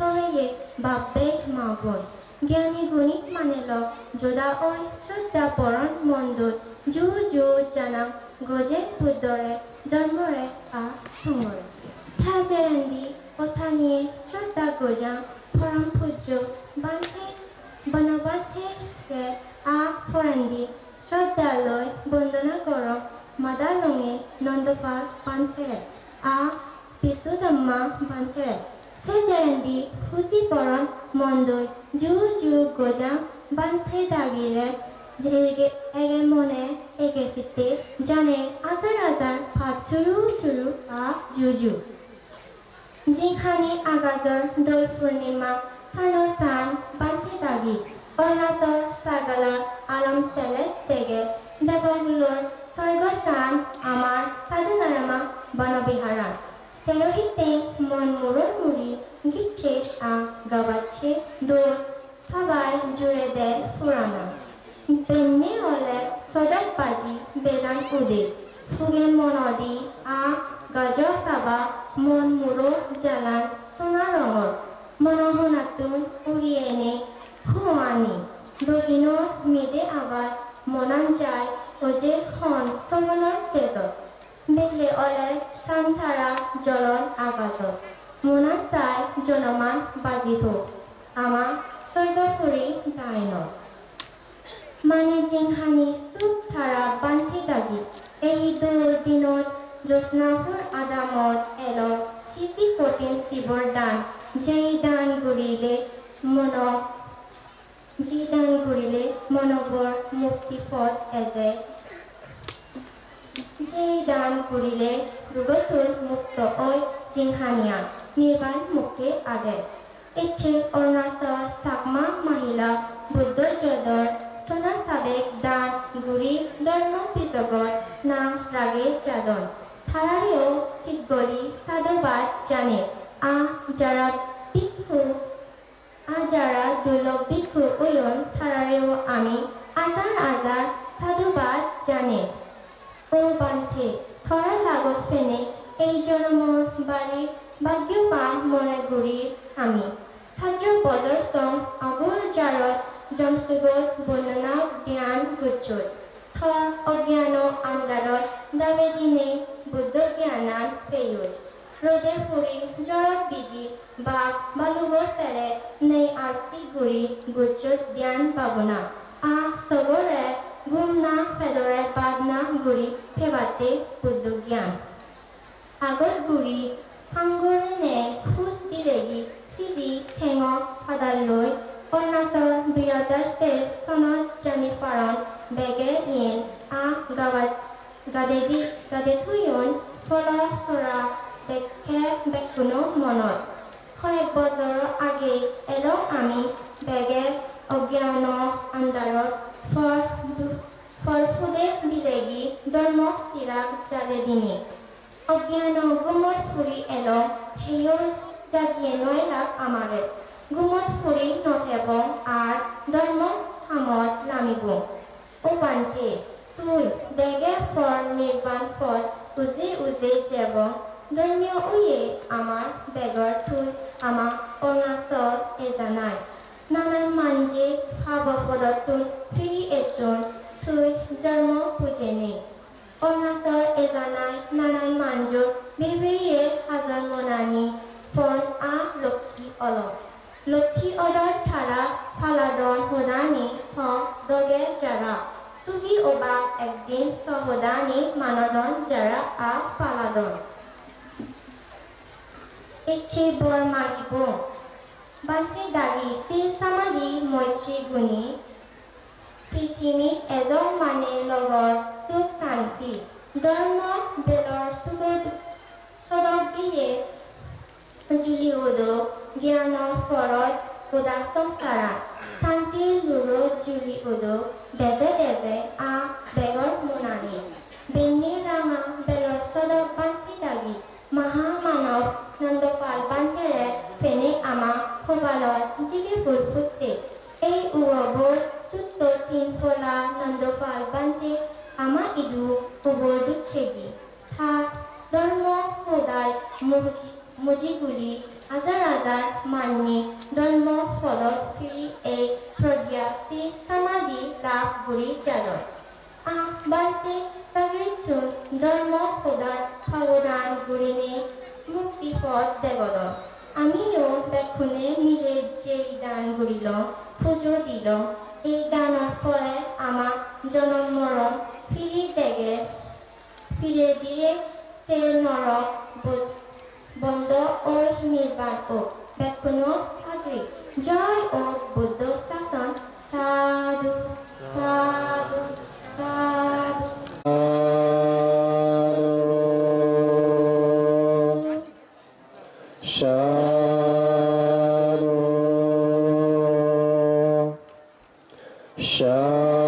থয়ে বাপে মাবন জ্ঞানী গণিত মানেল যোদা ওই শ্রদ্ধা পরণ মন্দুত জু জু জানাম গজে বুদ্ধরে ধর্মরে আ হুমরে থাজেরেন্দি কথা নিয়ে শ্রদ্ধা গোজা পরম পূজ্য বান্ধে বনবান্ধে আ ফরেন্দি শ্রদ্ধালয় বন্দনা করম মাদালঙে নন্দপাল পান্থেরে আ বিশুদ্ধম্মা বাঞ্চেরে সেজেরেন্দি হুজি পরণ মন্দই জু জু গোজা বান্ধে দাগিরে এগে মনে এগে সিতে জানে আজার আজার ভাত চুরু চুরু আ জুজু জিখানি আগাজর দোল পূর্ণিমা সানো সান বান্ধে দাগি অরুণাচল সাগালার আলম সেলে তেগে দেবগুলোর স্বর্গস্থান আমার সাধনারামা বনবিহারান সেরোহিতে মন মুড়োর মুড়ি গিচ্ছে আ গাওয়াচ্ছে দোল সবাই জুড়ে দেয় ফুরানা বেন্নে হলে সদক বাজি বেলান উদে ফুগে মনদি আ গাজর সাবা মন মুড়ো জ্বালান সোনা রঙর মনোহনাতুন উড়িয়ে এনে হুয়ানি দক্ষিণর মেদে আবার মনান যায় ওজে হন সবনের তেজত বেলে অলে সান্থারা জলন আগাত মনান চাই জনমান বাজিত আমা সৈবপুরী দাইন মানে জিংহানি সুখ ধারা বান্ধি দাগি এই দোল দিনত জ্যোৎস্নাপুর আদামত এল সিটি কঠিন শিৱৰ দান যেই দান ঘূৰিলে মনবৰ মুক্তি পথ এজে যেই দান ঘূৰিলে ৰোগটোৰ মুক্ত ঐ জিংহানিয়া নিৰ্বাণ মুক্তি আদে ইচ্ছে অৰুণাচল চাকমা মহিলা বুদ্ধ জদৰ সোনা সাবেক দান গুৰি ধৰ্ম পিতগৰ নাম ৰাগে চাদন থাৰাৰেও চিতগলি সাধুবাদ জানে যারা দুর্লভ ভিক্ষু ওয়ন থারারেও আমি আজার আজার সাধুবাদ জানে ও বান্ধে থরা লাগত ফেনে এই জন্ম বাড়ি ভাগ্যবান মনে গুড়ি আমি ছাত্র বদর সং আগর জারত জমসুগত বন্দনা জ্ঞান গুচ্ছুত থর অজ্ঞান আন্দারত দাবে দিনে বুদ্ধ জ্ঞানান পেয়ুজ রোদে ফুরি জরত বিজি বাঘ বালুগ সেরে নেই আজতি গুড়ি গুচ্ছুস জ্ঞান পাবনা আ সবরে গুমনা ফেদরে বাদনা গুড়ি ফেবাতে বুদ্ধ জ্ঞান আগত গুড়ি হাঙ্গরে নে খুশ দিলেগি সিদি ঠেঙ ফাদালৈ অৰুণাচল 2023 চনত জানিপাৰণ বেগে ইন আ গাদে থুয়ন ফলা চৰা দেখে বেকুনো মনত কয়েক বছৰৰ আগে এলো আমি বেগে অজ্ঞান আন্দাৰত ফলফুদে দিলেগি ধৰ্ম চিৰাগ জালে দিনে অজ্ঞান গুমত ফুৰি এলো হেয়ৰ জাগিয়ে নয় লাভ আমারে গুমত ফুরি নথেব আর ধর্ম হামত নামিব ও বান্ধে তুই দেগে ফর নির্বাণ পথ উজে উজে যাব ধন্য উয়ে আমার বেগর তুই আমার অৰুণাচল এজানাই নানান মানজে হাব পদতুন ফিরি এতুন তুই ধর্ম পুজেনে অৰুণাচল এজানাই নানান মানজুর বিবিয়ে হাজন মনানি ফোন আ লক্ষ্মী অলপ লক্ষ্মী অদর থারা ফালাদন হোদানি হ দগে যারা তুগি ওবা একদিন সহদানি মানদন যারা আ ফালাদন ইচ্ছে বর মাগিব বান্ধে দাগি শিল সামাদি মৈত্ৰী গুণী পৃথিৱীত এজন মানে লগৰ সুখ শান্তি ধৰ্ম বেলৰ চদক দিয়ে জুলি উদো জ্ঞান ফরত উদা সংসারা শান্তি লুরো জুলি উদো দেজে দেজে আ বেগর মোনানি বেন্নি রাঙা বেলর সদক বান্তি দাগি মহা মানব নন্দপাল বান্ধেরে ফেনে আমা খোবালত জিবি ফুল ফুটতে এই উবর সুত্ত তিন ফলা নন্দপাল বান্ধে আমা ইদু উবর দুচ্ছেগি থা ধর্ম হোদায় মুজিগুলি হাজাৰ হাজাৰ মাননি ধৰ্ম ফলত ফিৰি এই প্ৰজ্ঞাতি সমাধি লাভ কৰি জানো বান্তে সাগৰিচুন ধৰ্ম সদায় সাৱধান গুৰিনে মুক্তি পথ দেৱল আমিও বেখুনে মিলে যেই দান করিল পুজো দিল এই দানের ফলে আমার জনম মরণ ফিরে দিয়ে সে নরক বন্ধ ও নির্বাণ ও বেখুনো সাগরিক জয় ও বুদ্ধ শাসন সাধু সাধু সাধু Shalom. Shalom.